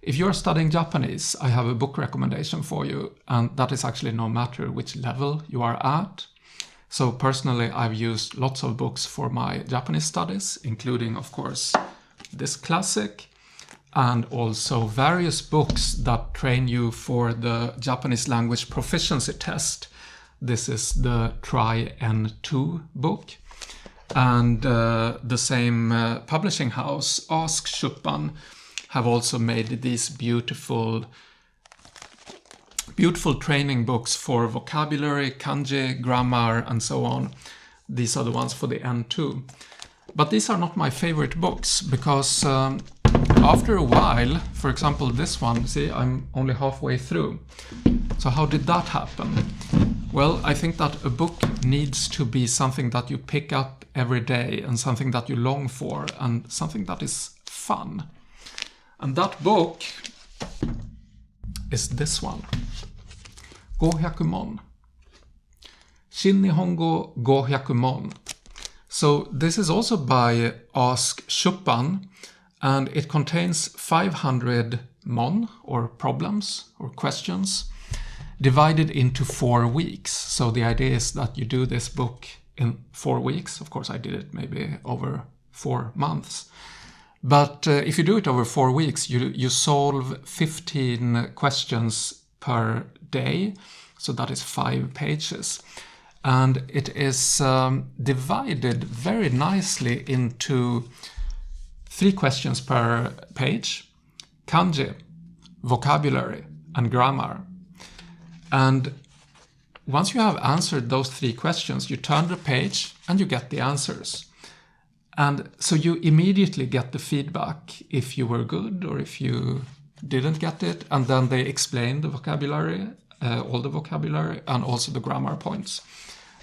If you're studying Japanese, I have a book recommendation for you, and that is actually no matter which level you are at. So personally, I've used lots of books for my Japanese studies, including, of course, this classic, and also various books that train you for the Japanese language proficiency test. This is the Try N2 book. And the same publishing house, Ask出版, have also made these beautiful training books for vocabulary, kanji, grammar, and so on. These are the ones for the N2. But these are not my favorite books, because after a while, for example, this one, see, I'm only halfway through. So how did that happen? Well, I think that a book needs to be something that you pick up every day and something that you long for and something that is fun. And that book is this one. 500 問. 新日本語500問. So this is also by Ask出版, and it contains 500 mon, or problems, or questions, divided into 4 weeks. So the idea is that you do this book in 4 weeks. Of course, I did it maybe over 4 months. But if you do it over 4 weeks, you solve 15 questions per day. So that is 5 pages. And it is divided very nicely into 3 questions per page: kanji, vocabulary, and grammar. And once you have answered those 3 questions, you turn the page and you get the answers. And so you immediately get the feedback if you were good or if you didn't get it. And then they explain the vocabulary, all the vocabulary, and also the grammar points.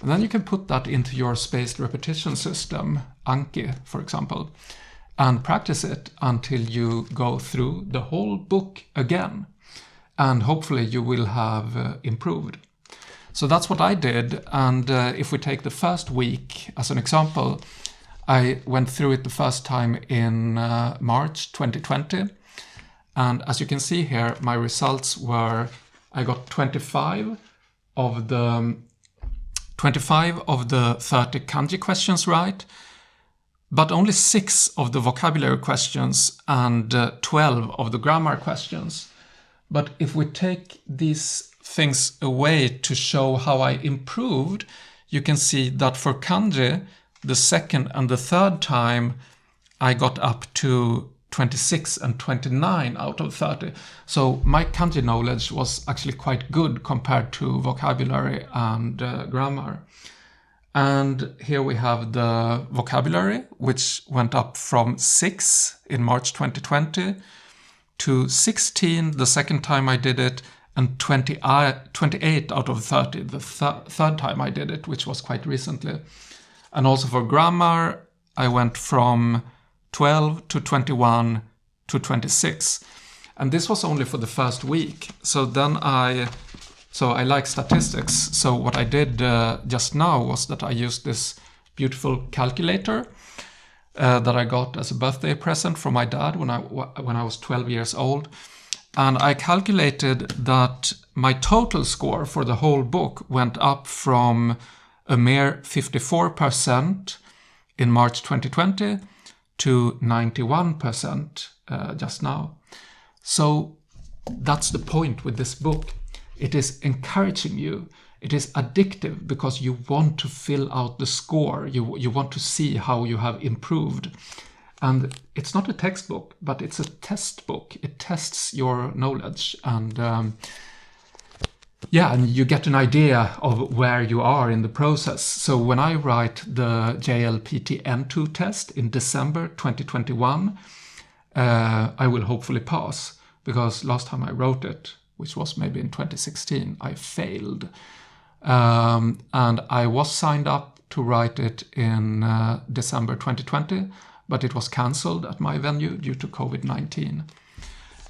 And then you can put that into your spaced repetition system, Anki, for example, and practice it until you go through the whole book again. And hopefully you will have improved. So that's what I did. And if we take the first week as an example, I went through it the first time in March 2020. And as you can see here, my results were, I got 25 of the 30 kanji questions right, but only 6 of the vocabulary questions and 12 of the grammar questions. But if we take these things away to show how I improved, you can see that for kanji, the second and the third time, I got up to 26 and 29 out of 30. So my kanji knowledge was actually quite good compared to vocabulary and grammar. And here we have the vocabulary, which went up from 6 in March 2020 to 16 the second time I did it, and 28 out of 30 the third time I did it, which was quite recently. And also for grammar, I went from 12 to 21 to 26. And this was only for the first week. So then I like statistics. So what I did just now was that I used this beautiful calculator that I got as a birthday present from my dad when I was 12 years old. And I calculated that my total score for the whole book went up from a mere 54% in March 2020 to 91% just now. So that's the point with this book. It is encouraging you. It is addictive because you want to fill out the score. You want to see how you have improved. And it's not a textbook, but it's a test book. It tests your knowledge, and and you get an idea of where you are in the process. So when I write the JLPT N2 test in December 2021, I will hopefully pass, because last time I wrote it, which was maybe in 2016, I failed. And I was signed up to write it in December 2020, but it was cancelled at my venue due to COVID-19.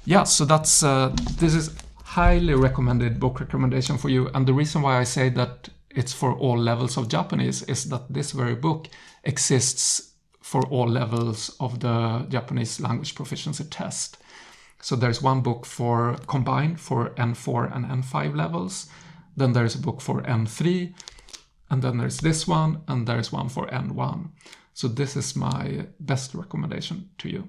Yeah, so that's this is highly recommended book recommendation for you. And the reason why I say that it's for all levels of Japanese is that this very book exists for all levels of the Japanese language proficiency test. So there's one book for combined for N4 and N5 levels. Then there's a book for N3, and then there's this one, and there's one for N1. So this is my best recommendation to you.